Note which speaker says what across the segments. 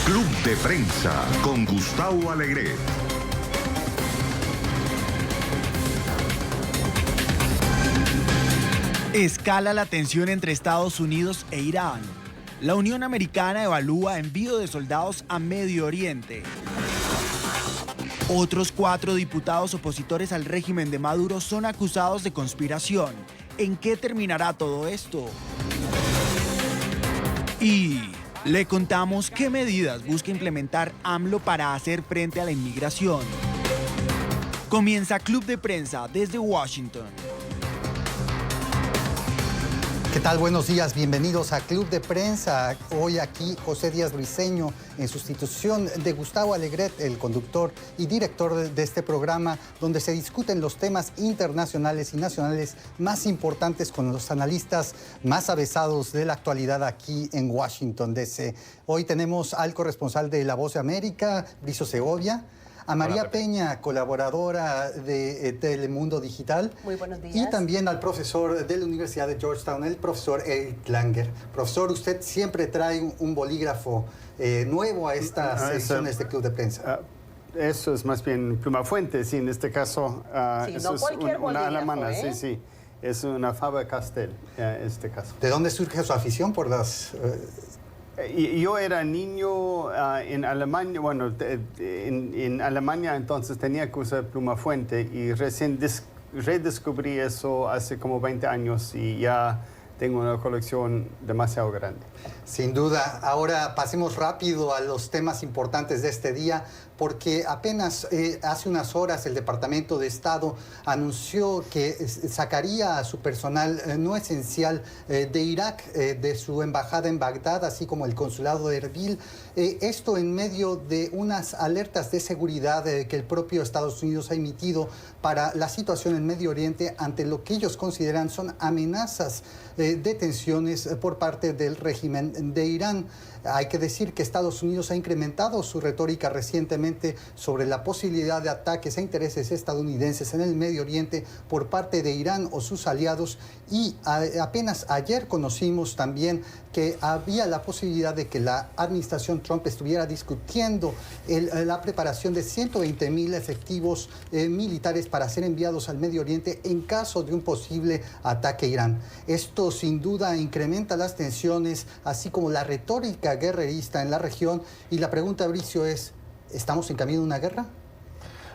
Speaker 1: Club de Prensa con Gustavo Alegret.
Speaker 2: Escala la tensión entre Estados Unidos e Irán. La Unión Americana evalúa envío de soldados a Medio Oriente. Otros 4 diputados opositores al régimen de Maduro son acusados de conspiración. ¿En qué terminará todo esto? Y le contamos qué medidas busca implementar AMLO para hacer frente a la inmigración. Comienza Club de Prensa desde Washington.
Speaker 3: ¿Qué tal? Buenos días, bienvenidos a Club de Prensa. Hoy aquí José Díaz Briceño en sustitución de Gustavo Alegret, el conductor y director de este programa, donde se discuten los temas internacionales y nacionales más importantes con los analistas más avesados de la actualidad aquí en Washington, D.C. Hoy tenemos al corresponsal de La Voz de América, Bricio Segovia, a María Peña, colaboradora de Telemundo Digital.
Speaker 4: Muy buenos días.
Speaker 3: Y también al profesor de la Universidad de Georgetown, el profesor Eric Langer. Profesor, usted siempre trae un bolígrafo nuevo a estas sesiones de Club de Prensa.
Speaker 5: Eso es más bien pluma fuente, sí, en este caso.
Speaker 4: Sí,
Speaker 5: eso
Speaker 4: no
Speaker 5: es
Speaker 4: cualquier
Speaker 5: una
Speaker 4: bolígrafo,
Speaker 5: alemana,
Speaker 4: ¿eh?
Speaker 5: sí. Es una Faber-Castell, en este caso.
Speaker 3: ¿De dónde surge su afición por las...?
Speaker 5: Yo era niño en Alemania, bueno, en Alemania entonces tenía que usar pluma fuente y recién redescubrí eso hace como 20 años y ya tengo una colección demasiado grande.
Speaker 3: Sin duda. Ahora pasemos rápido a los temas importantes de este día, porque apenas hace unas horas el Departamento de Estado anunció que sacaría a su personal no esencial de Irak, de su embajada en Bagdad, así como el consulado de Erbil. Esto en medio de unas alertas de seguridad que el propio Estados Unidos ha emitido para la situación en Medio Oriente ante lo que ellos consideran son amenazas de tensiones por parte del régimen de Irán. Hay que decir que Estados Unidos ha incrementado su retórica recientemente sobre la posibilidad de ataques a intereses estadounidenses en el Medio Oriente por parte de Irán o sus aliados, y apenas ayer conocimos también que había la posibilidad de que la administración Trump estuviera discutiendo la preparación de 120,000 efectivos militares para ser enviados al Medio Oriente en caso de un posible ataque a Irán. Esto sin duda incrementa las tensiones, así como la retórica guerrerista en la región. Y la pregunta, Bricio, es: ¿estamos en camino de una guerra?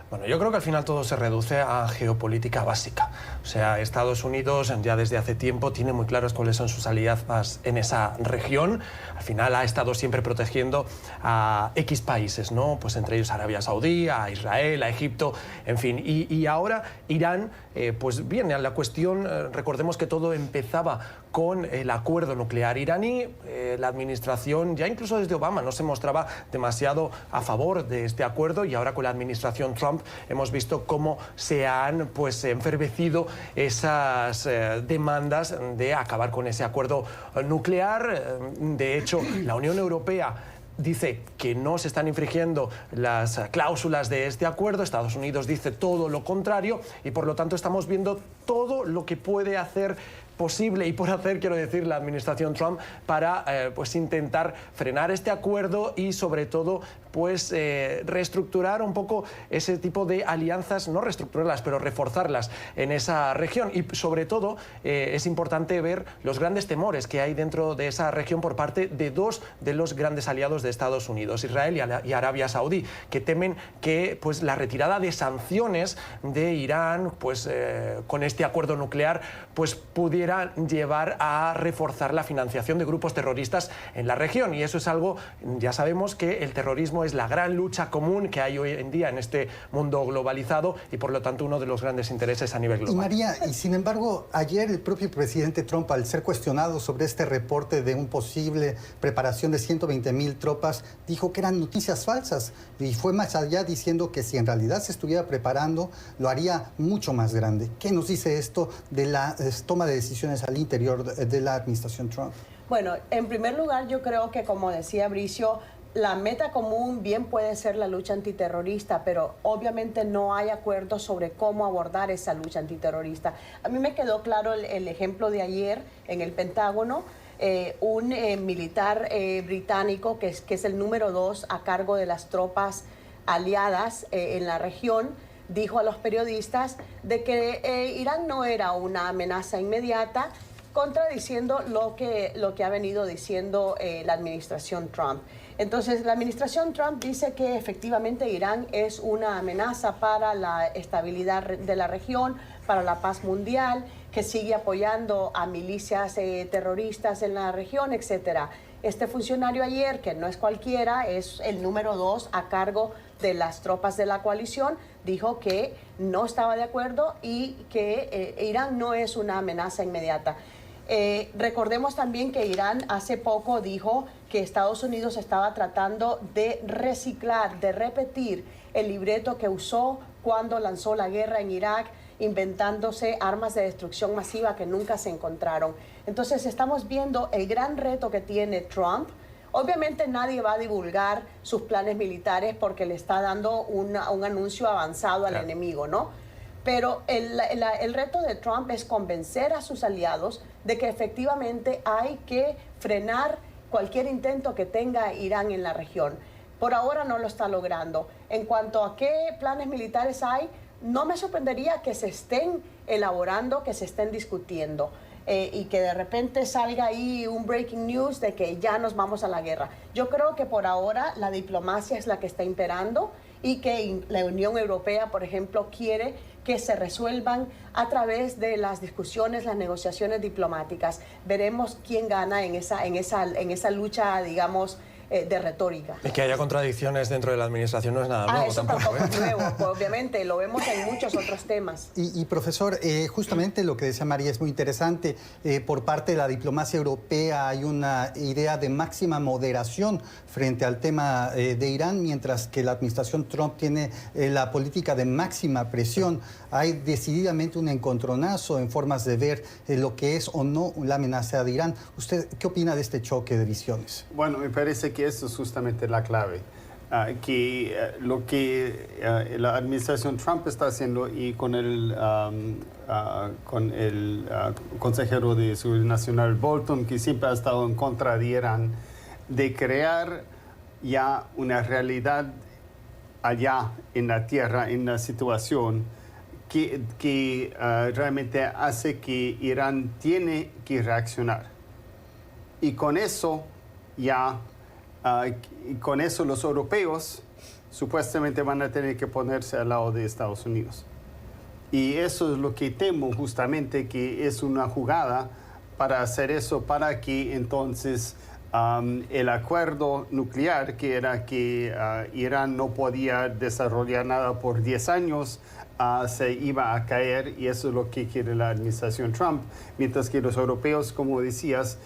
Speaker 6: Bueno, yo creo que al final todo se reduce a geopolítica básica. O sea, Estados Unidos ya desde hace tiempo tiene muy claros cuáles son sus alianzas en esa región. Al final ha estado siempre protegiendo a X países, ¿no? Pues entre ellos Arabia Saudí, a Israel, a Egipto, en fin. Y ahora Irán, pues viene a la cuestión. Recordemos que todo empezaba con el acuerdo nuclear iraní. La administración, ya incluso desde Obama, no se mostraba demasiado a favor de este acuerdo, y ahora con la administración Trump hemos visto cómo se han enfervecido esas demandas de acabar con ese acuerdo nuclear. De hecho, la Unión Europea dice que no se están infringiendo las cláusulas de este acuerdo. Estados Unidos dice todo lo contrario, y por lo tanto estamos viendo todo lo que puede hacer posible y por hacer, quiero decir, la administración Trump para pues intentar frenar este acuerdo y sobre todo pues reestructurar un poco ese tipo de alianzas, no reestructurarlas, pero reforzarlas en esa región. Y sobre todo es importante ver los grandes temores que hay dentro de esa región por parte de 2 de los grandes aliados de Estados Unidos, Israel y Arabia Saudí, que temen que pues la retirada de sanciones de Irán pues con este acuerdo nuclear pues pudiera llevar a reforzar la financiación de grupos terroristas en la región. Y eso es algo, ya sabemos que el terrorismo es la gran lucha común que hay hoy en día en este mundo globalizado, y por lo tanto uno de los grandes intereses a nivel global.
Speaker 3: Y María, y sin embargo, ayer el propio presidente Trump, al ser cuestionado sobre este reporte de un posible preparación de 120,000 tropas, dijo que eran noticias falsas, y fue más allá diciendo que si en realidad se estuviera preparando, lo haría mucho más grande. ¿Qué nos dice esto de la toma de decisiones al interior de la administración Trump?
Speaker 4: Bueno, en primer lugar, yo creo que, como decía Bricio, la meta común bien puede ser la lucha antiterrorista, pero obviamente no hay acuerdo sobre cómo abordar esa lucha antiterrorista. A mí me quedó claro el ejemplo de ayer en el Pentágono, un militar británico que es el número 2 a cargo de las tropas aliadas en la región, dijo a los periodistas de que Irán no era una amenaza inmediata, contradiciendo lo que ha venido diciendo la administración Trump. Entonces, la administración Trump dice que efectivamente Irán es una amenaza para la estabilidad de la región, para la paz mundial, que sigue apoyando a milicias terroristas en la región, etc. Este funcionario ayer, que no es cualquiera, es el número 2 a cargo de las tropas de la coalición, dijo que no estaba de acuerdo y que Irán no es una amenaza inmediata. Recordemos también que Irán hace poco dijo que Estados Unidos estaba tratando de reciclar, de repetir el libreto que usó cuando lanzó la guerra en Irak, inventándose armas de destrucción masiva que nunca se encontraron. Entonces estamos viendo el gran reto que tiene Trump. Obviamente nadie va a divulgar sus planes militares porque le está dando un anuncio avanzado al enemigo, ¿no? Pero el reto de Trump es convencer a sus aliados de que efectivamente hay que frenar cualquier intento que tenga Irán en la región. Por ahora no lo está logrando. En cuanto a qué planes militares hay, no me sorprendería que se estén elaborando, que se estén discutiendo y que de repente salga ahí un breaking news de que ya nos vamos a la guerra. Yo creo que por ahora la diplomacia es la que está imperando y que la Unión Europea, por ejemplo, quiere que se resuelvan a través de las discusiones, las negociaciones diplomáticas. Veremos quién gana en esa lucha, digamos, de retórica.
Speaker 6: Y que haya contradicciones dentro de la administración no es nada nuevo.
Speaker 4: Eso tampoco es nuevo, pues, obviamente, lo vemos en muchos otros temas.
Speaker 3: Y profesor, justamente lo que decía María es muy interesante. Por parte de la diplomacia europea hay una idea de máxima moderación frente al tema de Irán, mientras que la administración Trump tiene la política de máxima presión. Hay decididamente un encontronazo en formas de ver lo que es o no la amenaza de Irán. ¿Usted qué opina de este choque de visiones?
Speaker 5: Bueno, me parece que eso es justamente la clave. Lo que la administración Trump está haciendo y con el consejero de Seguridad Nacional Bolton, que siempre ha estado en contra de Irán, de crear ya una realidad allá en la tierra, en la situación que realmente hace que Irán tiene que reaccionar. Y con eso ya... con eso los europeos supuestamente van a tener que ponerse al lado de Estados Unidos. Y eso es lo que temo justamente, que es una jugada para hacer eso, para que entonces el acuerdo nuclear, que era que Irán no podía desarrollar nada por 10 años, se iba a caer, y eso es lo que quiere la administración Trump, mientras que los europeos, como decías,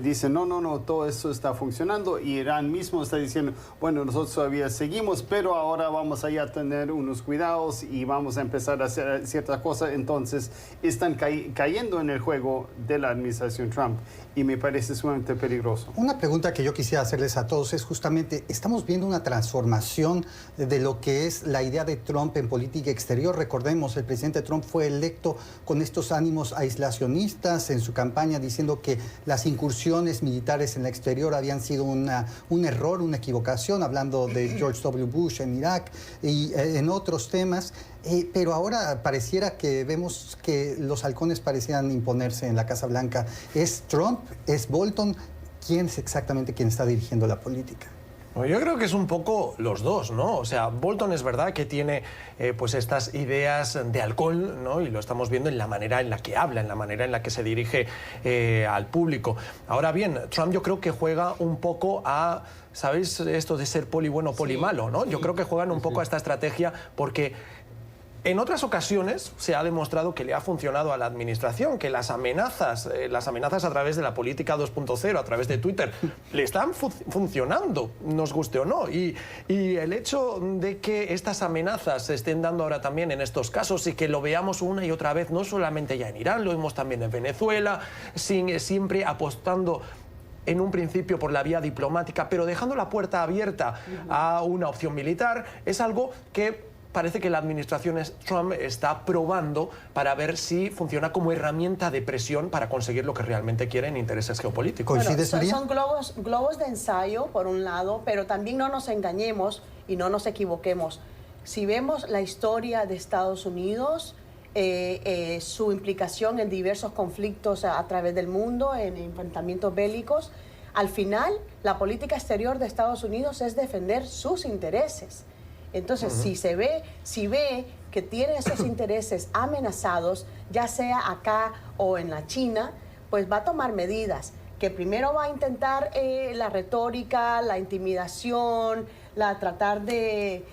Speaker 5: dicen, no, todo eso está funcionando, y Irán mismo está diciendo, bueno, nosotros todavía seguimos, pero ahora vamos a ya tener unos cuidados y vamos a empezar a hacer ciertas cosas. Entonces están cayendo en el juego de la administración Trump, y me parece sumamente peligroso.
Speaker 3: Una pregunta que yo quisiera hacerles a todos es justamente, estamos viendo una transformación de lo que es la idea de Trump en política exterior. Recordemos, el presidente Trump fue electo con estos ánimos aislacionistas en su campaña, diciendo que las incursiones militares en el exterior habían sido un error, una equivocación, hablando de George W. Bush en Irak y en otros temas. Pero ahora pareciera que vemos que los halcones parecían imponerse en la Casa Blanca. ¿Es Trump? ¿Es Bolton? ¿Quién es exactamente quien está dirigiendo la política?
Speaker 6: Yo creo que es un poco los dos, ¿no? O sea, Bolton es verdad que tiene pues estas ideas de halcón, ¿no? Y lo estamos viendo en la manera en la que habla, en la manera en la que se dirige al público. Ahora bien, Trump yo creo que juega un poco a, ¿sabéis esto de ser poli bueno, poli malo, ¿no? Yo creo que juegan un poco a esta estrategia porque... En otras ocasiones se ha demostrado que le ha funcionado a la administración, que las amenazas a través de la política 2.0, a través de Twitter, le están funcionando, nos guste o no. Y el hecho de que estas amenazas se estén dando ahora también en estos casos y que lo veamos una y otra vez, no solamente ya en Irán, lo vemos también en Venezuela, siempre apostando en un principio por la vía diplomática, pero dejando la puerta abierta a una opción militar, es algo que parece que la administración Trump está probando para ver si funciona como herramienta de presión para conseguir lo que realmente quiere en intereses geopolíticos.
Speaker 3: ¿Coincides, María?
Speaker 4: Son globos de ensayo, por un lado, pero también no nos engañemos y no nos equivoquemos. Si vemos la historia de Estados Unidos, su implicación en diversos conflictos a través del mundo, en enfrentamientos bélicos, al final la política exterior de Estados Unidos es defender sus intereses. Entonces, si ve que tiene esos intereses amenazados, ya sea acá o en la China, pues va a tomar medidas, que primero va a intentar la retórica, la intimidación, tratar de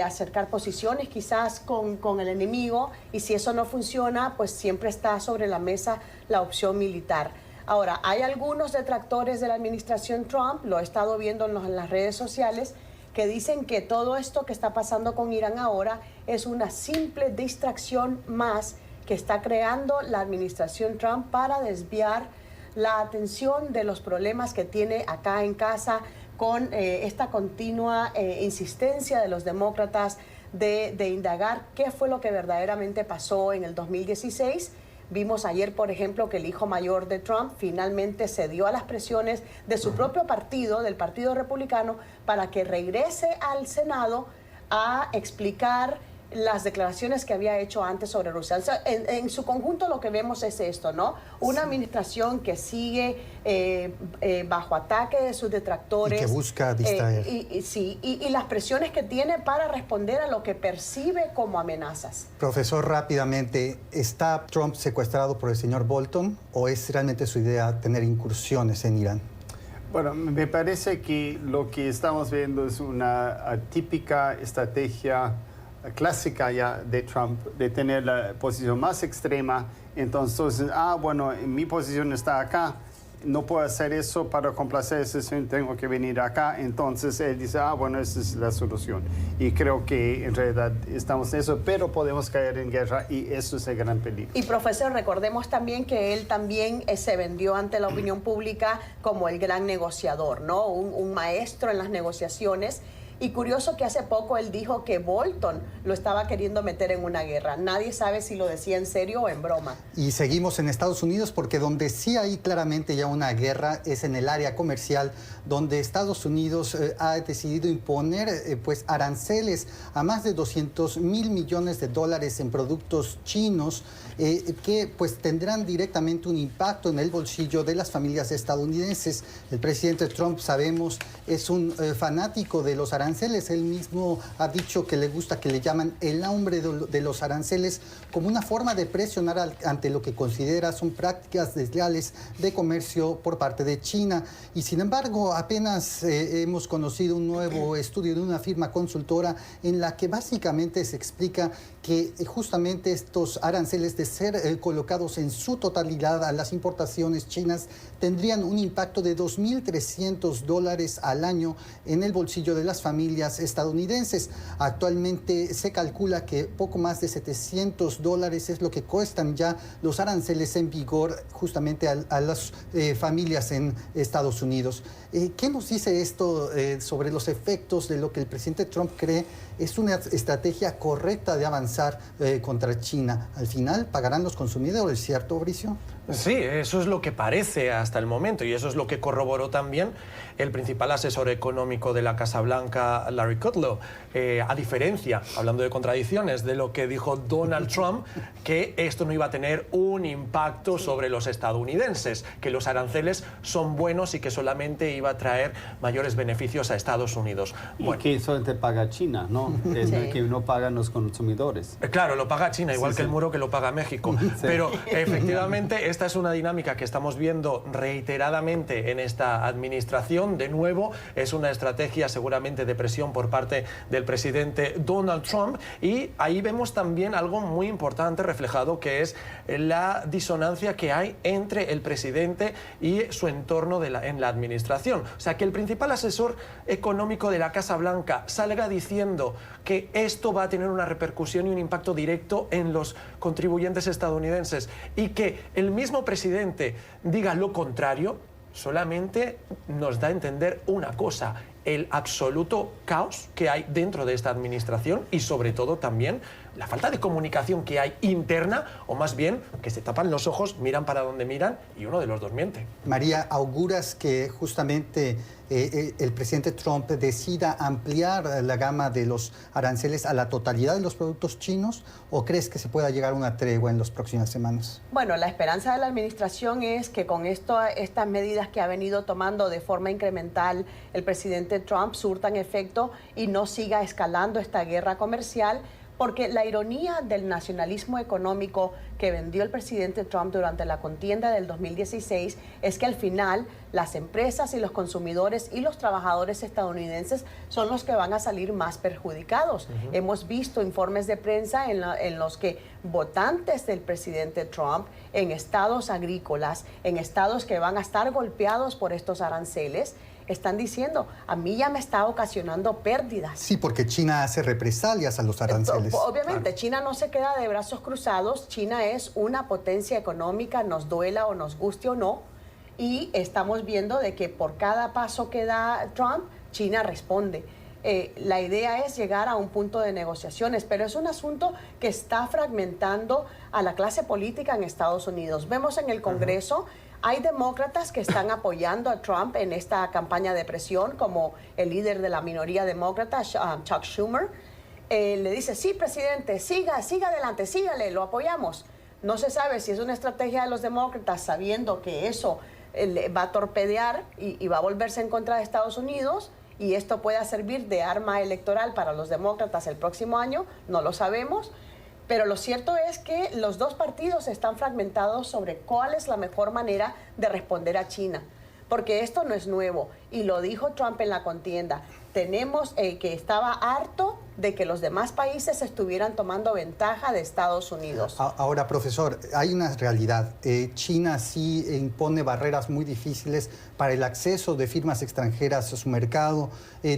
Speaker 4: acercar posiciones quizás con el enemigo, y si eso no funciona, pues siempre está sobre la mesa la opción militar. Ahora, hay algunos detractores de la administración Trump, lo he estado viendo en las redes sociales, que dicen que todo esto que está pasando con Irán ahora es una simple distracción más que está creando la administración Trump para desviar la atención de los problemas que tiene acá en casa con esta continua insistencia de los demócratas de indagar qué fue lo que verdaderamente pasó en el 2016. Vimos ayer, por ejemplo, que el hijo mayor de Trump finalmente cedió a las presiones de su propio partido, del Partido Republicano, para que regrese al Senado a explicar las declaraciones que había hecho antes sobre Rusia. O sea, en su conjunto lo que vemos es esto, ¿no? Una administración que sigue bajo ataque de sus detractores.
Speaker 3: Y que busca distraer.
Speaker 4: Y las presiones que tiene para responder a lo que percibe como amenazas.
Speaker 3: Profesor, rápidamente, ¿está Trump secuestrado por el señor Bolton o es realmente su idea tener incursiones en Irán?
Speaker 5: Bueno, me parece que lo que estamos viendo es una típica estrategia clásica ya de Trump, de tener la posición más extrema. Entonces, bueno, mi posición está acá, no puedo hacer eso para complacer ese señor, tengo que venir acá. Entonces él dice, bueno, esa es la solución. Y creo que en realidad estamos en eso, pero podemos caer en guerra y eso es el gran peligro.
Speaker 4: Y profesor, recordemos también que él también se vendió ante la opinión pública como el gran negociador, ¿no? Un maestro en las negociaciones. Y curioso que hace poco él dijo que Bolton lo estaba queriendo meter en una guerra. Nadie sabe si lo decía en serio o en broma.
Speaker 3: Y seguimos en Estados Unidos porque donde sí hay claramente ya una guerra es en el área comercial, donde Estados Unidos ha decidido imponer pues aranceles a más de 200 mil millones de dólares en productos chinos que pues tendrán directamente un impacto en el bolsillo de las familias estadounidenses. El presidente Trump, sabemos, es un fanático de los aranceles. Él mismo ha dicho que le gusta que le llaman el hombre de los aranceles como una forma de presionar ante lo que considera son prácticas desleales de comercio por parte de China. Y sin embargo, apenas hemos conocido un nuevo estudio de una firma consultora en la que básicamente se explica que justamente estos aranceles, de ser colocados en su totalidad a las importaciones chinas, tendrían un impacto de $2.300 al año en el bolsillo de las familias estadounidenses. Actualmente se calcula que poco más de $700 es lo que cuestan ya los aranceles en vigor justamente a las familias en Estados Unidos. ¿Qué nos dice esto sobre los efectos de lo que el presidente Trump cree es una estrategia correcta de avanzar contra China? Al final, ¿pagarán los consumidores, cierto, Bricio?
Speaker 6: Sí, eso es lo que parece hasta el momento, y eso es lo que corroboró también el principal asesor económico de la Casa Blanca, Larry Kudlow. A diferencia, hablando de contradicciones, de lo que dijo Donald Trump, que esto no iba a tener un impacto sobre los estadounidenses, que los aranceles son buenos y que solamente iba a traer mayores beneficios a Estados Unidos.
Speaker 7: Bueno. Y que solamente paga China, ¿no? Es
Speaker 4: Sí.
Speaker 7: que no pagan los consumidores.
Speaker 6: Claro, lo paga China, igual que el muro que lo paga México.
Speaker 7: Sí.
Speaker 6: Pero efectivamente esta es una dinámica que estamos viendo reiteradamente en esta administración. De nuevo, es una estrategia seguramente de presión por parte del presidente Donald Trump, y ahí vemos también algo muy importante reflejado, que es la disonancia que hay entre el presidente y su entorno en la administración. O sea, que el principal asesor económico de la Casa Blanca salga diciendo que esto va a tener una repercusión y un impacto directo en los contribuyentes estadounidenses, y que el mismo presidente diga lo contrario, solamente nos da a entender una cosa: el absoluto caos que hay dentro de esta administración y sobre todo también la falta de comunicación que hay interna, o más bien que se tapan los ojos, miran para donde miran y uno de los dos miente.
Speaker 3: María, ¿auguras que justamente el presidente Trump decida ampliar la gama de los aranceles a la totalidad de los productos chinos, o crees que se pueda llegar a una tregua en las próximas semanas?
Speaker 4: Bueno, la esperanza de la administración es que con estas medidas que ha venido tomando de forma incremental el presidente Trump surtan efecto y no siga escalando esta guerra comercial, porque la ironía del nacionalismo económico que vendió el presidente Trump durante la contienda del 2016 es que al final las empresas y los consumidores y los trabajadores estadounidenses son los que van a salir más perjudicados. Hemos visto informes de prensa en los que votantes del presidente Trump en estados agrícolas, en estados que van a estar golpeados por estos aranceles, están diciendo: a mí ya me está ocasionando pérdidas.
Speaker 3: Sí, porque China hace represalias a los aranceles.
Speaker 4: Obviamente,
Speaker 3: claro.
Speaker 4: China no se queda de brazos cruzados. China es una potencia económica, nos duela o nos guste o no. Y estamos viendo de que por cada paso que da Trump, China responde. La idea es llegar a un punto de negociaciones, pero es un asunto que está fragmentando a la clase política en Estados Unidos. Vemos en el Congreso, hay demócratas que están apoyando a Trump en esta campaña de presión, como el líder de la minoría demócrata, Chuck Schumer. Le dice: sí, presidente, siga adelante, sígale, lo apoyamos. No se sabe si es una estrategia de los demócratas, sabiendo que eso va a torpedear y va a volverse en contra de Estados Unidos, y esto pueda servir de arma electoral para los demócratas el próximo año, no lo sabemos. Pero lo cierto es que los dos partidos están fragmentados sobre cuál es la mejor manera de responder a China. Porque esto no es nuevo, y lo dijo Trump en la contienda. Tenemos que estaba harto de que los demás países estuvieran tomando ventaja de Estados Unidos.
Speaker 3: Ahora, profesor, hay una realidad. China sí impone barreras muy difíciles para el acceso de firmas extranjeras a su mercado,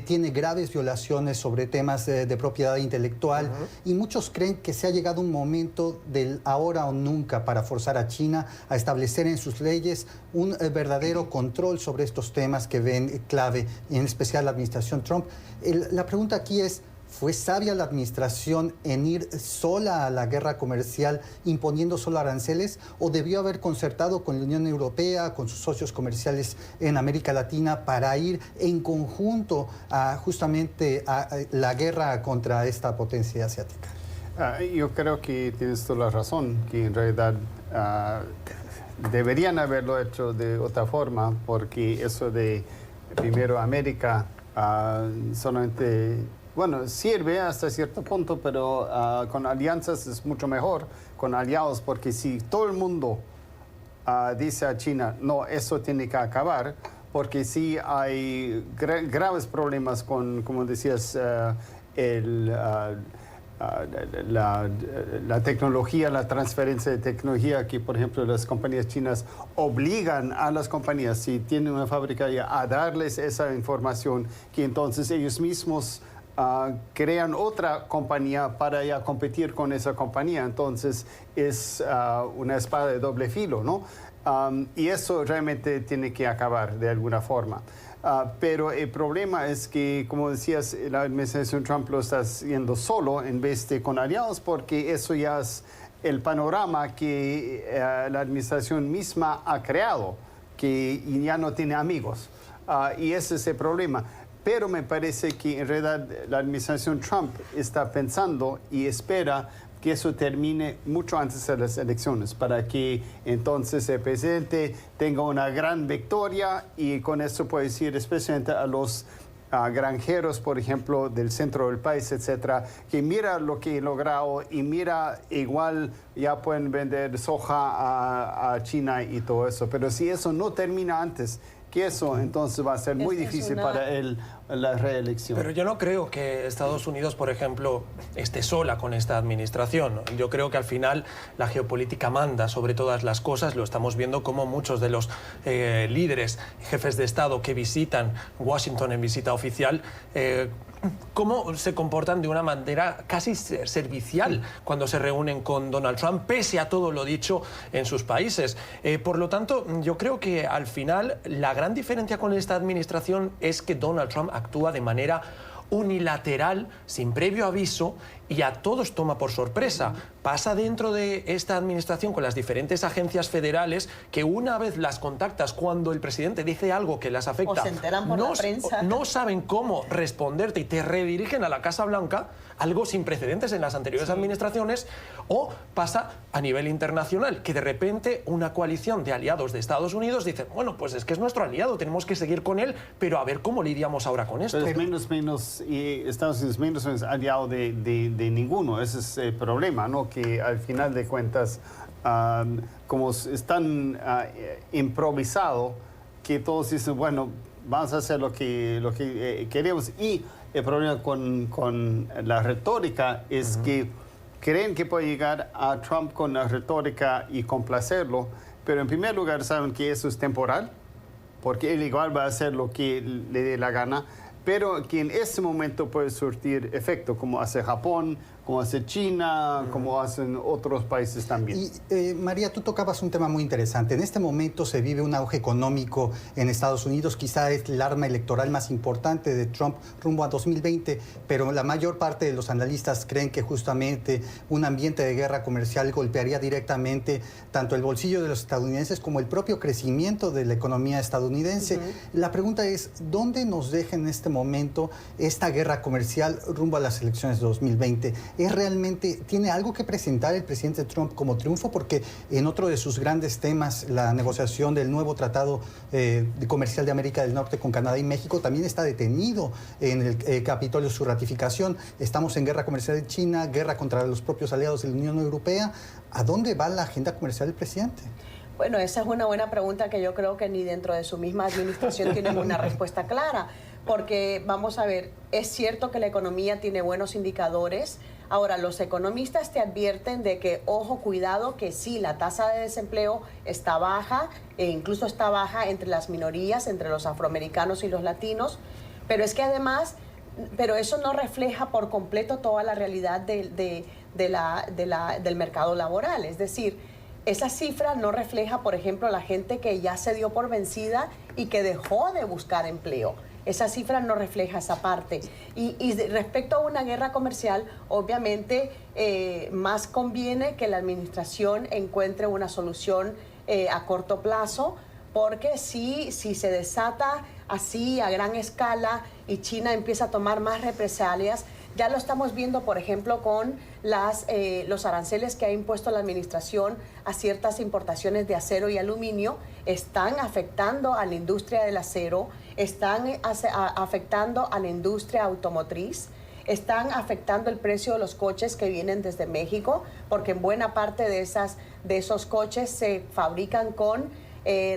Speaker 3: tiene graves violaciones sobre temas de propiedad intelectual, y muchos creen que se ha llegado un momento del ahora o nunca para forzar a China a establecer en sus leyes un verdadero control sobre estos temas que ven clave, en especial la administración Trump. La pregunta aquí es: ¿fue sabia la administración en ir sola a la guerra comercial imponiendo solo aranceles, o debió haber concertado con la Unión Europea, con sus socios comerciales en América Latina, para ir en conjunto justamente a la guerra contra esta potencia asiática?
Speaker 5: Yo creo que tienes toda la razón, que en realidad deberían haberlo hecho de otra forma, porque eso de primero América solamente, bueno, sirve hasta cierto punto, pero con alianzas es mucho mejor, con aliados, porque si todo el mundo dice a China: no, eso tiene que acabar, porque sí hay graves problemas con, como decías, la tecnología, la transferencia de tecnología, que por ejemplo las compañías chinas obligan a las compañías, si tienen una fábrica ya, a darles esa información, que entonces ellos mismos crean otra compañía para ya competir con esa compañía. Entonces es una espada de doble filo, ¿no? Y eso realmente tiene que acabar de alguna forma. Pero el problema es que, como decías, la administración Trump lo está haciendo solo en vez de con aliados, porque eso ya es el panorama que la administración misma ha creado, que ya no tiene amigos. Y ese es el problema. Pero me parece que en realidad la administración Trump está pensando y espera que eso termine mucho antes de las elecciones, para que entonces el presidente tenga una gran victoria, y con eso puede decir especialmente a los granjeros, por ejemplo, del centro del país, etcétera, que mira lo que he logrado, y mira, igual ya pueden vender soja a China y todo eso. Pero si eso no termina antes que eso, entonces va a ser muy difícil para él
Speaker 7: la reelección.
Speaker 6: Pero yo no creo que Estados Unidos, por ejemplo, esté sola con esta administración. Yo creo que al final la geopolítica manda sobre todas las cosas. Lo estamos viendo como muchos de los líderes, jefes de Estado que visitan Washington en visita oficial, cómo se comportan de una manera casi servicial cuando se reúnen con Donald Trump, pese a todo lo dicho en sus países. Por lo tanto, yo creo que al final la gran diferencia con esta administración es que Donald Trump actúa de manera unilateral, sin previo aviso, y a todos toma por sorpresa. Pasa dentro de esta administración con las diferentes agencias federales que una vez las contactas cuando el presidente dice algo que las afecta,
Speaker 4: o se enteran por la prensa,
Speaker 6: no saben cómo responderte y te redirigen a la Casa Blanca, algo sin precedentes en las anteriores administraciones, o pasa a nivel internacional, que de repente una coalición de aliados de Estados Unidos dice, bueno, pues es que es nuestro aliado, tenemos que seguir con él, pero a ver cómo lidiamos ahora con esto.
Speaker 5: Pero y Estados Unidos menos aliado de ninguno. Ese es el problema, ¿no? Que al final de cuentas, como están improvisado, que todos dicen, bueno, vamos a hacer lo que queremos. Y el problema con la retórica es que creen que puede llegar a Trump con la retórica y complacerlo, pero en primer lugar saben que eso es temporal, porque él igual va a hacer lo que le dé la gana, pero que en ese momento puede surtir efecto, como hace Japón, como hace China, como hacen otros países también.
Speaker 3: Y María, tú tocabas un tema muy interesante. En este momento se vive un auge económico en Estados Unidos, quizá es el arma electoral más importante de Trump rumbo a 2020, pero la mayor parte de los analistas creen que justamente un ambiente de guerra comercial golpearía directamente tanto el bolsillo de los estadounidenses como el propio crecimiento de la economía estadounidense. La pregunta es, ¿dónde nos deja en este momento esta guerra comercial rumbo a las elecciones de 2020? ¿Tiene algo que presentar el presidente Trump como triunfo? Porque en otro de sus grandes temas, la negociación del nuevo tratado comercial de América del Norte con Canadá y México, también está detenido en el Capitolio su ratificación. Estamos en guerra comercial de China, guerra contra los propios aliados de la Unión Europea. ¿A dónde va la agenda comercial del presidente?
Speaker 4: Bueno, esa es una buena pregunta que yo creo que ni dentro de su misma administración tienen una respuesta clara. Porque, vamos a ver, es cierto que la economía tiene buenos indicadores. Ahora, los economistas te advierten de que, ojo, cuidado, que sí, la tasa de desempleo está baja, e incluso está baja entre las minorías, entre los afroamericanos y los latinos, pero es que además, pero eso no refleja por completo toda la realidad del mercado laboral. Es decir, esa cifra no refleja, por ejemplo, la gente que ya se dio por vencida y que dejó de buscar empleo. Esa cifra no refleja esa parte. Y respecto a una guerra comercial, obviamente más conviene que la administración encuentre una solución a corto plazo, porque si se desata así a gran escala y China empieza a tomar más represalias, ya lo estamos viendo, por ejemplo, con los aranceles que ha impuesto la administración a ciertas importaciones de acero y aluminio, están afectando a la industria del acero, están afectando a la industria automotriz, están afectando el precio de los coches que vienen desde México, porque en buena parte de esos coches se fabrican con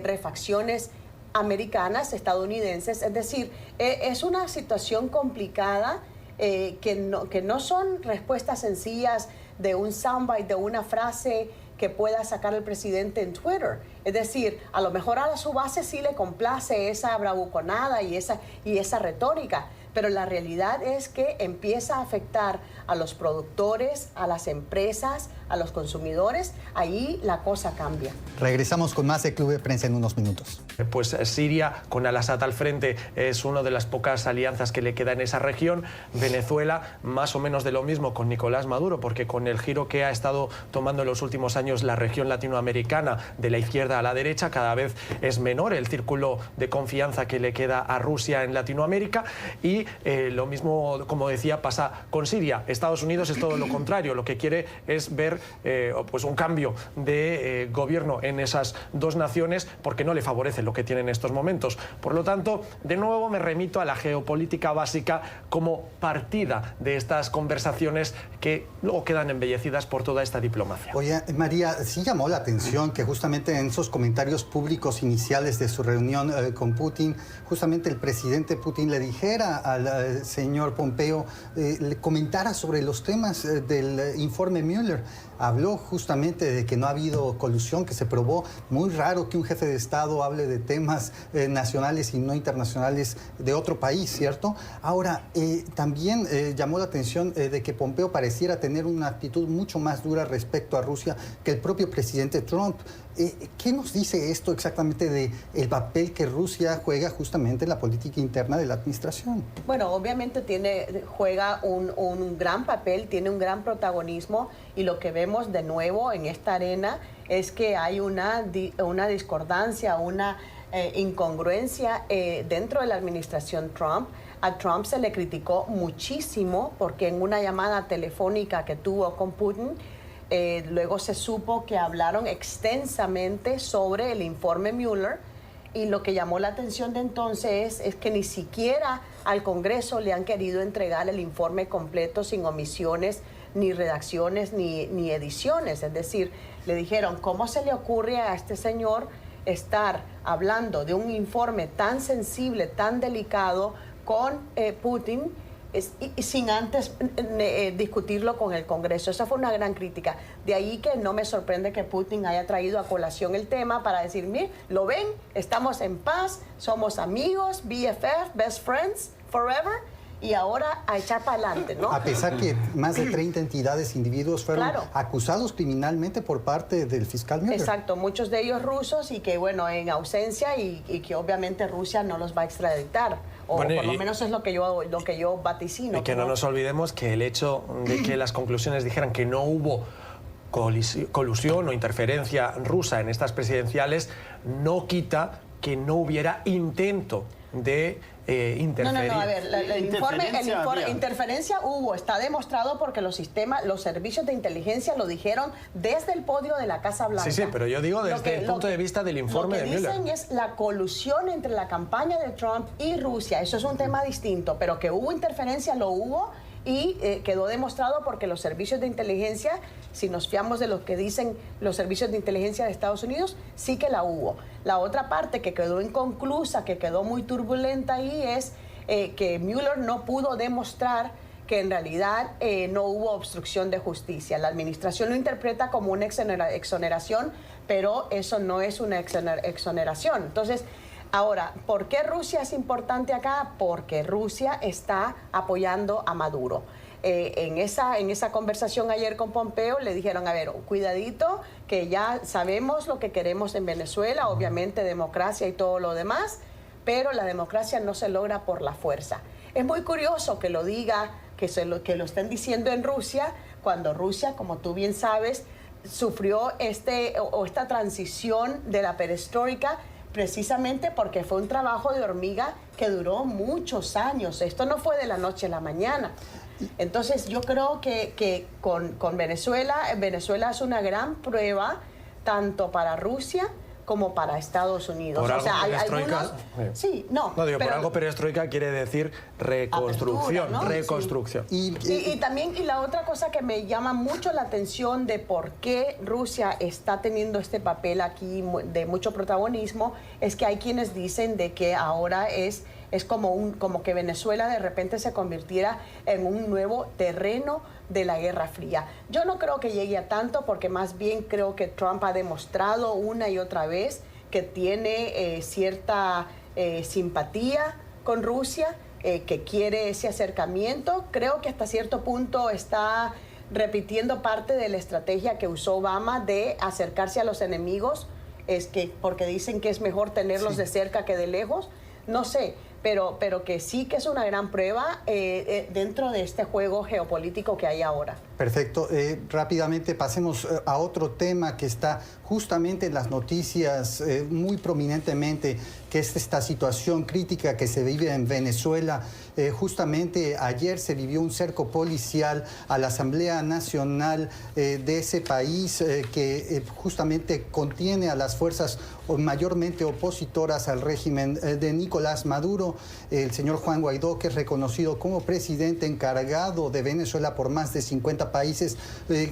Speaker 4: refacciones americanas, estadounidenses. Es decir, es una situación complicada que no son respuestas sencillas de un soundbite, de una frase que pueda sacar el presidente en Twitter. Es decir, a lo mejor a su base sí le complace esa bravuconada y esa retórica, pero la realidad es que empieza a afectar a los productores, a las empresas, a los consumidores. Ahí la cosa cambia.
Speaker 3: Regresamos con más de Club de Prensa en unos minutos.
Speaker 6: Pues Siria, con al-Assad al frente, es una de las pocas alianzas que le queda en esa región. Venezuela, más o menos de lo mismo con Nicolás Maduro, porque con el giro que ha estado tomando en los últimos años la región latinoamericana, de la izquierda a la derecha, cada vez es menor el círculo de confianza que le queda a Rusia en Latinoamérica. Y lo mismo, como decía, pasa con Siria. Estados Unidos es todo lo contrario, lo que quiere es ver pues un cambio de gobierno en esas dos naciones, porque no le favorece lo que tiene en estos momentos. Por lo tanto, de nuevo me remito a la geopolítica básica como partida de estas conversaciones que luego quedan embellecidas por toda esta diplomacia.
Speaker 3: Oye, María, sí llamó la atención que justamente en esos comentarios públicos iniciales de su reunión con Putin, justamente el presidente Putin le dijera al señor Pompeo, le comentara sobre los temas del informe Mueller. Habló justamente de que no ha habido colusión, que se probó. Muy raro que un jefe de Estado hable de temas nacionales y no internacionales de otro país, ¿cierto? Ahora, también llamó la atención de que Pompeo pareciera tener una actitud mucho más dura respecto a Rusia que el propio presidente Trump. ¿Qué nos dice esto exactamente del papel que Rusia juega justamente en la política interna de la administración?
Speaker 4: Bueno, obviamente juega un gran papel, tiene un gran protagonismo, y lo que vemos de nuevo en esta arena es que hay una discordancia, una incongruencia dentro de la administración Trump. A Trump se le criticó muchísimo porque en una llamada telefónica que tuvo con Putin, luego se supo que hablaron extensamente sobre el informe Mueller, y lo que llamó la atención de entonces es que ni siquiera al Congreso le han querido entregar el informe completo sin omisiones, ni redacciones, ni ediciones. Es decir, le dijeron, ¿cómo se le ocurre a este señor estar hablando de un informe tan sensible, tan delicado con Putin, y sin antes discutirlo con el Congreso? Esa fue una gran crítica. De ahí que no me sorprende que Putin haya traído a colación el tema para decir, mire, ¿lo ven? Estamos en paz, somos amigos, BFF, best friends, forever, y ahora a echar para adelante, ¿no?
Speaker 3: A pesar que más de 30 entidades, individuos fueron
Speaker 4: Claro.
Speaker 3: acusados criminalmente por parte del fiscal Mueller.
Speaker 4: Exacto, muchos de ellos rusos, y que, bueno, en ausencia, y que obviamente Rusia no los va a extraditar. O
Speaker 6: Bueno,
Speaker 4: por lo menos es lo que yo vaticino.
Speaker 6: Y que no nos olvidemos que el hecho de que las conclusiones dijeran que no hubo colusión o interferencia rusa en estas presidenciales no quita que no hubiera intento de interferir.
Speaker 4: No, a ver,
Speaker 5: Interferencia
Speaker 4: interferencia hubo, está demostrado porque los servicios de inteligencia lo dijeron desde el podio de la Casa Blanca.
Speaker 6: Sí, pero yo digo desde el punto de vista del informe de Mueller.
Speaker 4: Lo que dicen es la colusión entre la campaña de Trump y Rusia. Eso es un tema distinto, pero que hubo interferencia, lo hubo, y quedó demostrado porque los servicios de inteligencia, si nos fiamos de lo que dicen los servicios de inteligencia de Estados Unidos, sí que la hubo. La otra parte que quedó inconclusa, que quedó muy turbulenta ahí, es que Mueller no pudo demostrar que en realidad no hubo obstrucción de justicia. La administración lo interpreta como una exoneración, pero eso no es una exoneración. Entonces, ahora, ¿por qué Rusia es importante acá? Porque Rusia está apoyando a Maduro. En esa conversación ayer con Pompeo le dijeron, a ver, cuidadito, que ya sabemos lo que queremos en Venezuela, obviamente democracia y todo lo demás, pero la democracia no se logra por la fuerza. Es muy curioso que lo diga, que lo estén diciendo en Rusia, cuando Rusia, como tú bien sabes, sufrió esta transición de la perestroika, precisamente porque fue un trabajo de hormiga que duró muchos años. Esto no fue de la noche a la mañana. Entonces yo creo que con Venezuela es una gran prueba tanto para Rusia como para Estados Unidos.
Speaker 6: Por
Speaker 4: o sea, hay
Speaker 6: perestroika,
Speaker 4: algunos... Sí, no.
Speaker 6: No, digo,
Speaker 4: pero,
Speaker 6: por algo perestroika quiere decir reconstrucción,
Speaker 4: apertura, ¿no?
Speaker 6: reconstrucción.
Speaker 4: Sí. Y la otra cosa que me llama mucho la atención de por qué Rusia está teniendo este papel aquí de mucho protagonismo es que hay quienes dicen de que ahora es como que Venezuela de repente se convirtiera en un nuevo terreno de la Guerra Fría. Yo no creo que llegue a tanto, porque más bien creo que Trump ha demostrado una y otra vez que tiene cierta simpatía con Rusia, que quiere ese acercamiento. Creo que hasta cierto punto está repitiendo parte de la estrategia que usó Obama de acercarse a los enemigos, porque dicen que es mejor tenerlos de cerca que de lejos. No sé, pero que sí que es una gran prueba dentro de este juego geopolítico que hay ahora.
Speaker 3: Perfecto. Rápidamente pasemos a otro tema que está justamente en las noticias muy prominentemente, que es esta situación crítica que se vive en Venezuela. Justamente ayer se vivió un cerco policial a la Asamblea Nacional de ese país que justamente contiene a las fuerzas mayormente opositoras al régimen de Nicolás Maduro. El señor Juan Guaidó, que es reconocido como presidente encargado de Venezuela por más de 50 países,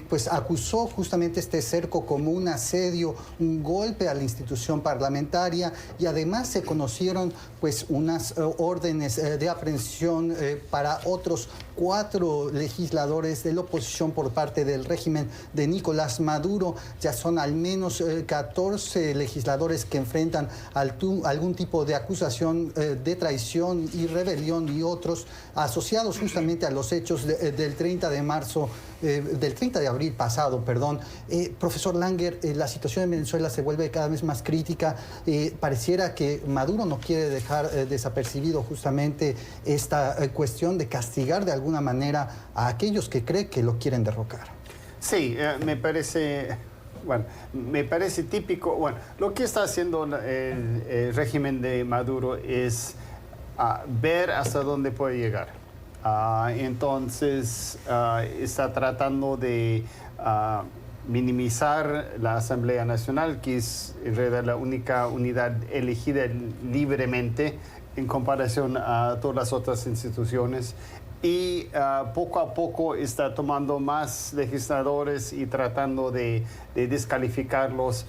Speaker 3: pues acusó justamente este cerco como un asedio, un golpe a la institución parlamentaria, y además se conocieron pues unas órdenes de aprehensión para otros 4 legisladores de la oposición por parte del régimen de Nicolás Maduro. Ya son al menos 14 legisladores que enfrentan algún tipo de acusación de traición y rebelión, y otros asociados justamente a los hechos del 30 de marzo, del 30 de abril pasado, perdón. Profesor Langer, la situación en Venezuela se vuelve cada vez más crítica. Pareciera que Maduro no quiere dejar desapercibido justamente esta cuestión de castigar de alguna manera a aquellos que cree que lo quieren derrocar.
Speaker 5: Sí, me parece típico. Bueno, lo que está haciendo el régimen de Maduro es ver hasta dónde puede llegar. Entonces, está tratando de minimizar la Asamblea Nacional, que es en realidad la única unidad elegida libremente en comparación a todas las otras instituciones. Y poco a poco está tomando más legisladores y tratando de descalificarlos.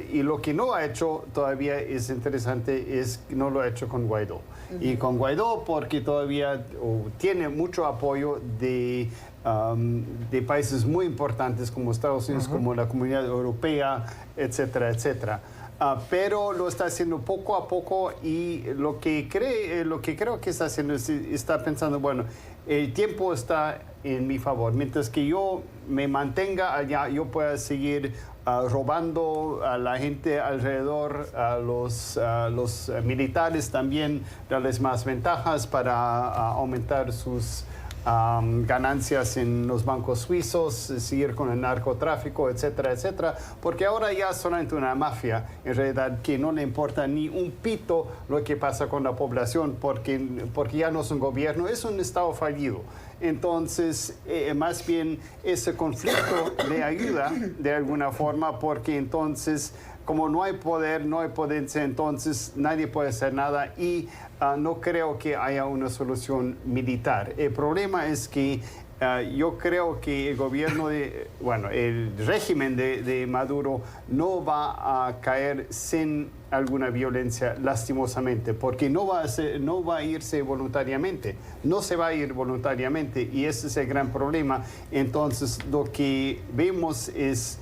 Speaker 5: Y lo que no ha hecho todavía es interesante, es que no lo ha hecho con Guaidó. Y con Guaidó porque todavía tiene mucho apoyo de países muy importantes como Estados Unidos, como la Comunidad Europea, etcétera, etcétera. Pero lo está haciendo poco a poco, y lo que creo que está haciendo es está pensando, bueno, el tiempo está en mi favor. Mientras que yo me mantenga allá, yo pueda seguir robando a la gente alrededor, a los militares también, darles más ventajas para aumentar sus ganancias en los bancos suizos, seguir con el narcotráfico, etcétera, etcétera, porque ahora ya es solamente una mafia, en realidad, que no le importa ni un pito lo que pasa con la población, porque ya no es un gobierno, es un Estado fallido. Entonces, más bien ese conflicto le ayuda de alguna forma, porque entonces, como no hay poder, no hay potencia, entonces nadie puede hacer nada, y no creo que haya una solución militar. El problema es que yo creo que el gobierno el régimen de Maduro no va a caer sin alguna violencia, lastimosamente, porque no va a irse voluntariamente, no se va a ir voluntariamente, y ese es el gran problema. Entonces, lo que vemos es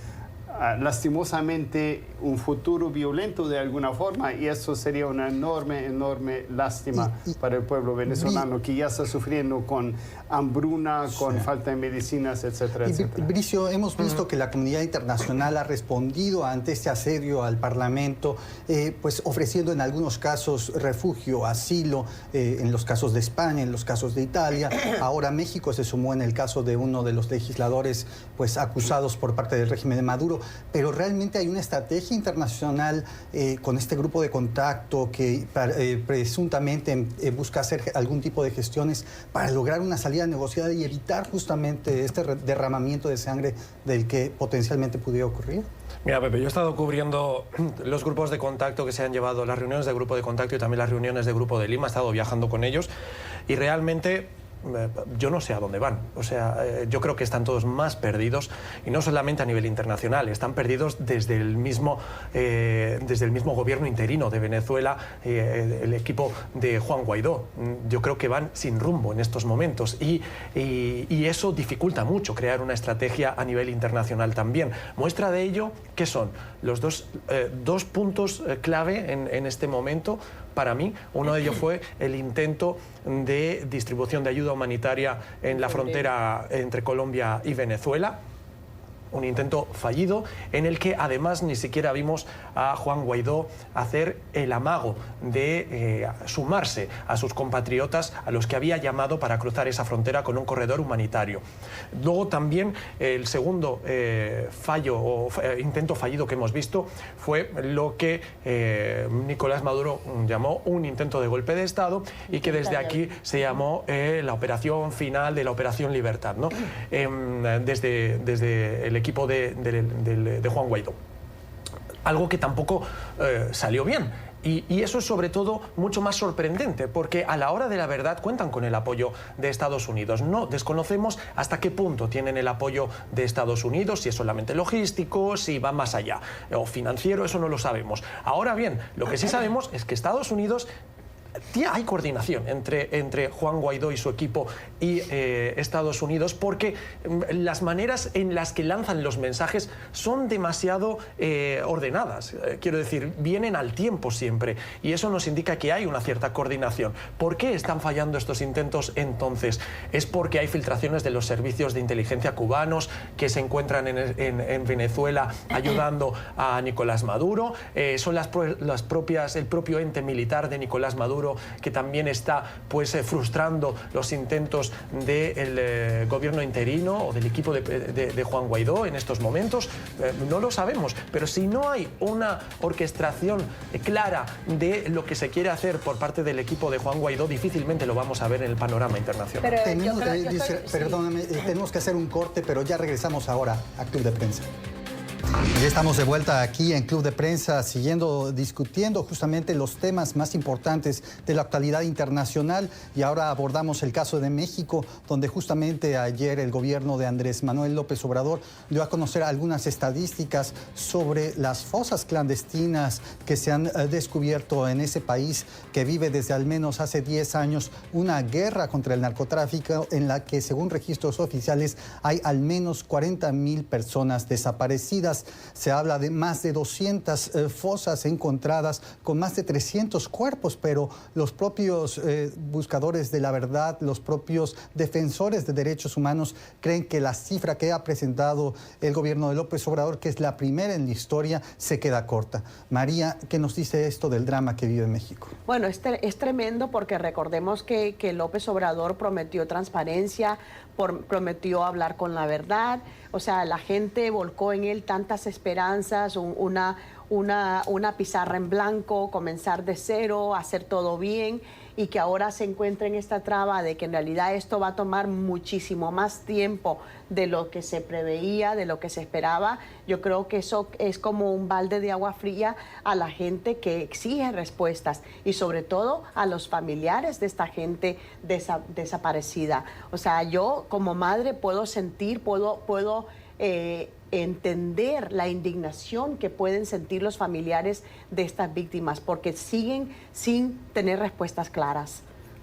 Speaker 5: lastimosamente un futuro violento de alguna forma, y eso sería una enorme lástima para el pueblo venezolano, que ya está sufriendo con hambruna, con falta de medicinas, etcétera, etcétera.
Speaker 3: Bricio, hemos visto que la comunidad internacional ha respondido ante este asedio al Parlamento, pues ofreciendo en algunos casos refugio, asilo, en los casos de España, en los casos de Italia. Ahora México se sumó en el caso de uno de los legisladores pues acusados por parte del régimen de Maduro. Pero realmente hay una estrategia internacional con este grupo de contacto que presuntamente busca hacer algún tipo de gestiones para lograr una salida negociada y evitar justamente este derramamiento de sangre del que potencialmente pudiera ocurrir.
Speaker 6: Mira, Pepe, yo he estado cubriendo los grupos de contacto que se han llevado, las reuniones de grupo de contacto y también las reuniones de grupo de Lima. He estado viajando con ellos y realmente yo no sé a dónde van. O sea, yo creo que están todos más perdidos, y no solamente a nivel internacional, están perdidos desde el mismo gobierno interino de Venezuela, el equipo de Juan Guaidó. Yo creo que van sin rumbo en estos momentos, y eso dificulta mucho crear una estrategia a nivel internacional también. Muestra de ello, ¿qué son? Los dos puntos clave en este momento. Para mí, uno de ellos fue el intento de distribución de ayuda humanitaria en la frontera entre Colombia y Venezuela. Un intento fallido en el que además ni siquiera vimos a Juan Guaidó hacer el amago de sumarse a sus compatriotas a los que había llamado para cruzar esa frontera con un corredor humanitario. Luego también el segundo intento fallido que hemos visto fue lo que Nicolás Maduro llamó un intento de golpe de Estado, y que desde aquí se llamó la operación final de la Operación Libertad, ¿no? Desde el equipo de Juan Guaidó. Algo que tampoco salió bien. Y eso es sobre todo mucho más sorprendente, porque a la hora de la verdad cuentan con el apoyo de Estados Unidos. No desconocemos hasta qué punto tienen el apoyo de Estados Unidos, si es solamente logístico, si va más allá, o financiero, eso no lo sabemos. Ahora bien, lo que sí sabemos es que Estados Unidos... hay coordinación entre Juan Guaidó y su equipo y Estados Unidos, porque las maneras en las que lanzan los mensajes son demasiado ordenadas. Quiero decir, vienen al tiempo siempre, y eso nos indica que hay una cierta coordinación. ¿Por qué están fallando estos intentos entonces? Es porque hay filtraciones de los servicios de inteligencia cubanos que se encuentran en Venezuela ayudando a Nicolás Maduro. Son el propio ente militar de Nicolás Maduro que también está frustrando los intentos del gobierno interino o del equipo de Juan Guaidó en estos momentos. No lo sabemos, pero si no hay una orquestación clara de lo que se quiere hacer por parte del equipo de Juan Guaidó, difícilmente lo vamos a ver en el panorama internacional.
Speaker 3: Perdóname, tenemos que hacer un corte, pero ya regresamos ahora a Club de Prensa. Ya estamos de vuelta aquí en Club de Prensa, discutiendo justamente los temas más importantes de la actualidad internacional, y ahora abordamos el caso de México, donde justamente ayer el gobierno de Andrés Manuel López Obrador dio a conocer algunas estadísticas sobre las fosas clandestinas que se han descubierto en ese país que vive desde al menos hace 10 años una guerra contra el narcotráfico, en la que, según registros oficiales, hay al menos 40,000 personas desaparecidas. Se habla de más de 200 fosas encontradas con más de 300 cuerpos, pero los propios buscadores de la verdad, los propios defensores de derechos humanos creen que la cifra que ha presentado el gobierno de López Obrador, que es la primera en la historia, se queda corta. María, ¿qué nos dice esto del drama que vive México?
Speaker 4: Bueno, es tremendo, porque recordemos que López Obrador prometió transparencia, prometió hablar con la verdad. O sea, la gente volcó en él tantas esperanzas, una pizarra en blanco, comenzar de cero, hacer todo bien, y que ahora se encuentra en esta traba de que en realidad esto va a tomar muchísimo más tiempo de lo que se preveía, de lo que se esperaba. Yo creo que eso es como un balde de agua fría a la gente que exige respuestas, y sobre todo a los familiares de esta gente desaparecida. O sea, yo como madre puedo sentir, puedo entender la indignación que pueden sentir los familiares de estas víctimas, porque siguen sin tener respuestas claras.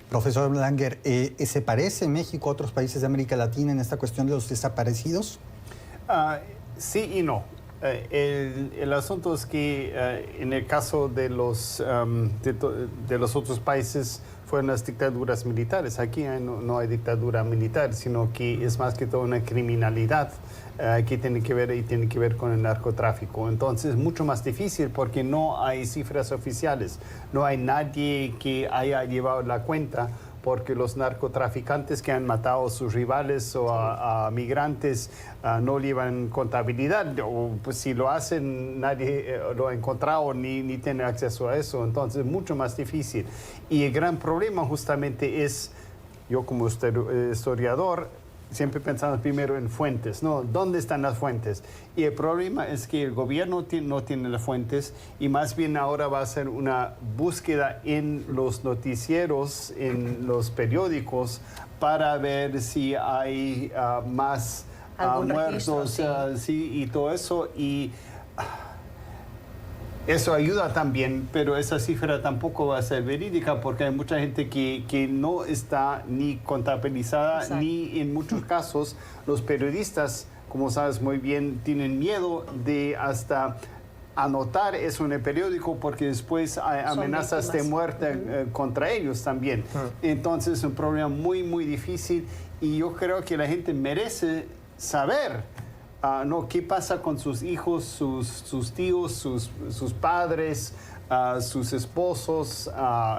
Speaker 3: Profesor Langer, ¿se parece México a otros países de América Latina en esta cuestión de los desaparecidos?
Speaker 5: Sí y no. El asunto es que en el caso de los otros países fueron las dictaduras militares. Aquí no hay dictadura militar, sino que es más que todo una criminalidad que tiene que ver con el narcotráfico. Entonces es mucho más difícil, porque no hay cifras oficiales, no hay nadie que haya llevado la cuenta, porque los narcotraficantes que han matado a sus rivales o a migrantes no llevan contabilidad, o pues si lo hacen nadie lo ha encontrado ni tiene acceso a eso. Entonces es mucho más difícil, y el gran problema justamente es, yo como historiador siempre pensamos primero en fuentes, ¿no? ¿Dónde están las fuentes? Y el problema es que el gobierno no tiene las fuentes, y más bien ahora va a ser una búsqueda en los noticieros, en los periódicos, para ver si hay más muertos, sí, y todo eso. Y eso ayuda también, pero esa cifra tampoco va a ser verídica, porque hay mucha gente que no está ni contabilizada. Exacto. Ni en muchos casos los periodistas, como sabes muy bien, tienen miedo de hasta anotar eso en el periódico, porque después hay amenazas de muerte contra ellos también. Entonces es un problema muy, muy difícil, y yo creo que la gente merece saber qué pasa con sus hijos, sus tíos, sus padres, sus esposos,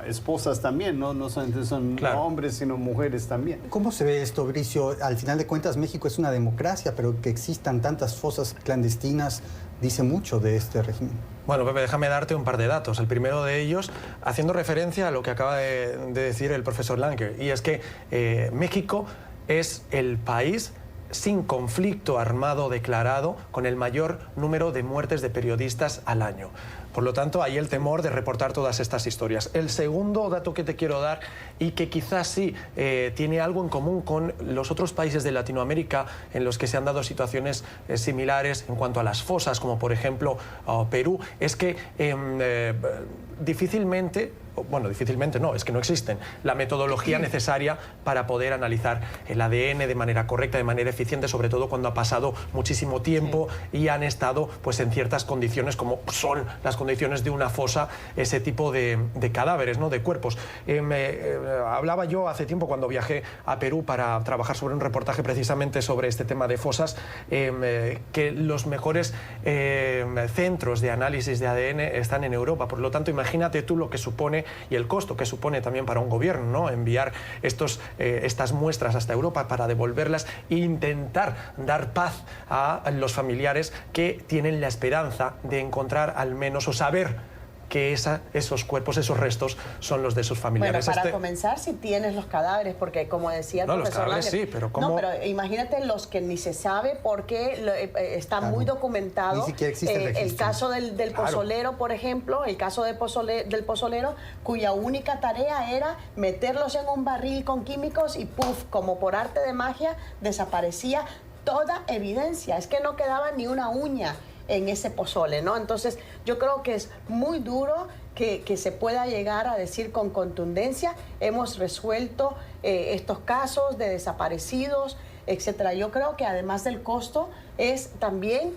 Speaker 5: esposas también, no solamente son claro, hombres, sino mujeres también.
Speaker 3: ¿Cómo se ve esto, Bricio? Al final de cuentas, México es una democracia, pero que existan tantas fosas clandestinas dice mucho de este régimen.
Speaker 6: Bueno, Pepe, déjame darte un par de datos. El primero de ellos, haciendo referencia a lo que acaba de decir el profesor Langer, y es que México es el país sin conflicto armado declarado con el mayor número de muertes de periodistas al año. Por lo tanto, hay el temor de reportar todas estas historias. El segundo dato que te quiero dar, y que quizás sí tiene algo en común con los otros países de Latinoamérica en los que se han dado situaciones similares en cuanto a las fosas, como por ejemplo Perú, es que difícilmente no, es que no existen la metodología necesaria para poder analizar el ADN de manera correcta, de manera eficiente, sobre todo cuando ha pasado muchísimo tiempo y han estado pues en ciertas condiciones como son las condiciones de una fosa, ese tipo de cadáveres, ¿no?, de cuerpos. Hablaba yo hace tiempo cuando viajé a Perú para trabajar sobre un reportaje precisamente sobre este tema de fosas, que los mejores centros de análisis de ADN están en Europa. Por lo tanto, imagínate tú lo que supone y el costo que supone también para un gobierno, ¿no?, enviar estas muestras hasta Europa para devolverlas e intentar dar paz a los familiares que tienen la esperanza de encontrar al menos o saber que esos cuerpos, esos restos son los de sus familiares.
Speaker 4: Bueno, para comenzar, si tienes los cadáveres, porque como decía el profesor
Speaker 6: los cadáveres
Speaker 4: Langer,
Speaker 6: sí, pero ¿cómo?
Speaker 4: No, pero imagínate los que ni se sabe porque está muy documentado.
Speaker 3: Ni siquiera existe el registro.
Speaker 4: El caso del pozolero, por ejemplo, el caso del pozolero, cuya única tarea era meterlos en un barril con químicos y ¡puf!, como por arte de magia, desaparecía toda evidencia. Es que no quedaba ni una uña en ese pozole, ¿no? Entonces, yo creo que es muy duro que se pueda llegar a decir con contundencia, hemos resuelto estos casos de desaparecidos, etcétera. Yo creo que además del costo, es también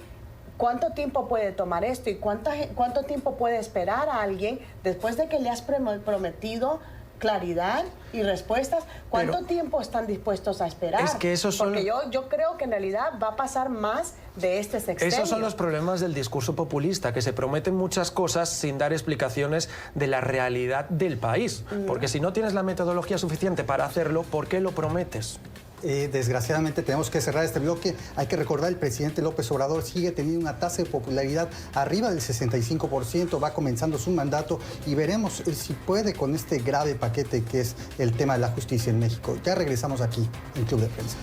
Speaker 4: cuánto tiempo puede tomar esto y cuánto tiempo puede esperar a alguien después de que le has prometido claridad y respuestas. ¿Cuánto tiempo están dispuestos a esperar?
Speaker 6: Es que esos son...
Speaker 4: Porque yo creo que en realidad va a pasar más de este sexenio.
Speaker 6: Esos son los problemas del discurso populista, que se prometen muchas cosas sin dar explicaciones de la realidad del país. Porque si no tienes la metodología suficiente para hacerlo, ¿por qué lo prometes?
Speaker 3: Desgraciadamente tenemos que cerrar este bloque. Hay que recordar, el presidente López Obrador sigue teniendo una tasa de popularidad arriba del 65%, va comenzando su mandato y veremos si puede con este grave paquete que es el tema de la justicia en México. Ya regresamos aquí en Club de Prensa.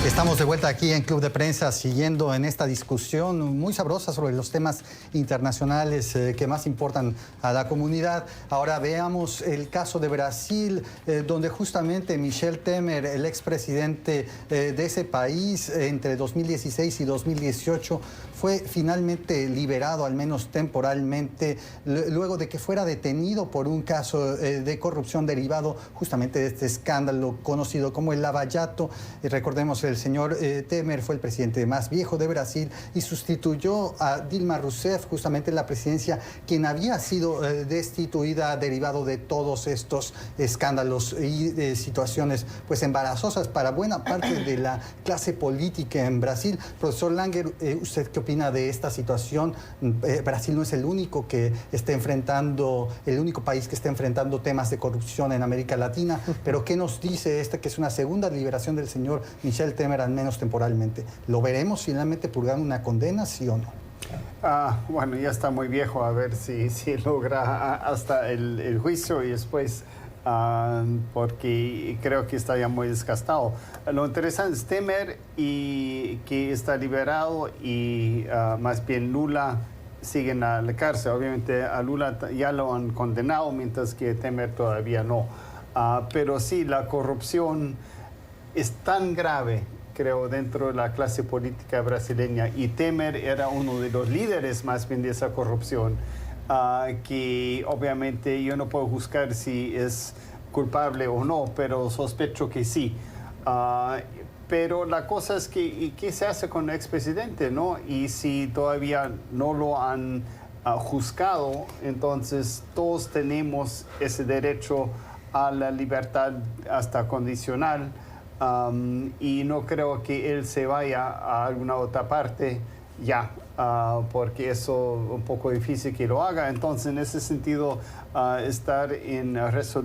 Speaker 3: Estamos de vuelta aquí en Club de Prensa siguiendo en esta discusión muy sabrosa sobre los temas internacionales que más importan a la comunidad. Ahora veamos el caso de Brasil, donde justamente Michel Temer, el expresidente de ese país, entre 2016 y 2018, fue finalmente liberado, al menos temporalmente, luego de que fuera detenido por un caso de corrupción derivado justamente de este escándalo conocido como el Lava Jato. Recordemos, el señor Temer fue el presidente más viejo de Brasil y sustituyó a Dilma Rousseff justamente en la presidencia, quien había sido destituida derivado de todos estos escándalos y situaciones pues embarazosas para buena parte de la clase política en Brasil. Profesor Langer, ¿usted qué opina de esta situación? Brasil no es el único que está enfrentando, el único país que está enfrentando temas de corrupción en América Latina, pero ¿qué nos dice que es una segunda liberación del señor Michel Temer, al menos temporalmente? ¿Lo veremos finalmente purgando una condena, sí o no?
Speaker 5: Bueno, ya está muy viejo, a ver si logra hasta el juicio y después, porque creo que está ya muy desgastado. Lo interesante es Temer y que está liberado y más bien Lula siguen a la cárcel. Obviamente a Lula ya lo han condenado, mientras que Temer todavía no. Pero sí, la corrupción es tan grave, creo, dentro de la clase política brasileña, y Temer era uno de los líderes más bien de esa corrupción, que obviamente yo no puedo juzgar si es culpable o no, pero sospecho que sí. Pero la cosa es que ¿qué se hace con el expresidente, no? Y si todavía no lo han juzgado, entonces todos tenemos ese derecho a la libertad hasta condicional. Y no creo que él se vaya a alguna otra parte ya, porque eso es un poco difícil que lo haga. Entonces, en ese sentido, estar en arresto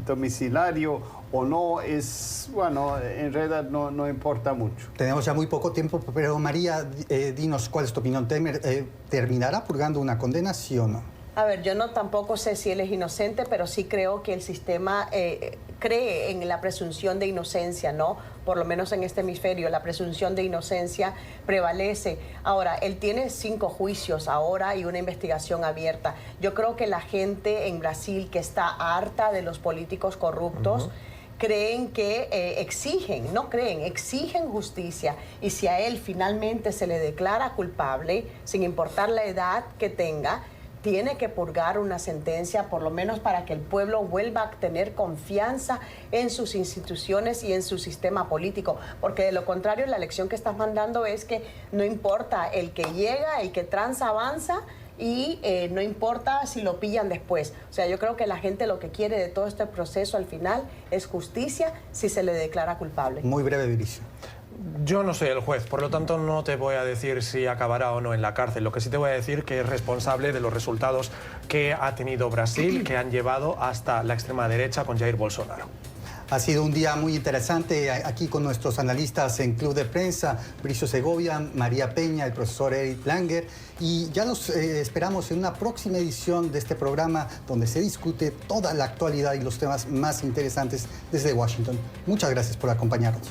Speaker 5: domiciliario o no es, bueno, en realidad no importa mucho.
Speaker 3: Tenemos ya muy poco tiempo, pero María, dinos cuál es tu opinión. ¿Temer terminará purgando una condena, sí o no?
Speaker 4: A ver, yo no tampoco sé si él es inocente, pero sí creo que el sistema cree en la presunción de inocencia, ¿no? Por lo menos en este hemisferio, la presunción de inocencia prevalece. Ahora, él tiene 5 juicios ahora y una investigación abierta. Yo creo que la gente en Brasil que está harta de los políticos corruptos, creen que exigen justicia, y si a él finalmente se le declara culpable, sin importar la edad que tenga, tiene que purgar una sentencia, por lo menos para que el pueblo vuelva a tener confianza en sus instituciones y en su sistema político, porque de lo contrario la lección que estás mandando es que no importa el que llega, el que tranza avanza, y no importa si lo pillan después. O sea, yo creo que la gente lo que quiere de todo este proceso al final es justicia si se le declara culpable.
Speaker 3: Muy breve, Vinicio.
Speaker 6: Yo no soy el juez, por lo tanto no te voy a decir si acabará o no en la cárcel. Lo que sí te voy a decir que es responsable de los resultados que ha tenido Brasil, que han llevado hasta la extrema derecha con Jair Bolsonaro.
Speaker 3: Ha sido un día muy interesante aquí con nuestros analistas en Club de Prensa, Bricio Segovia, María Peña, el profesor Eric Langer, y ya los esperamos en una próxima edición de este programa donde se discute toda la actualidad y los temas más interesantes desde Washington. Muchas gracias por acompañarnos.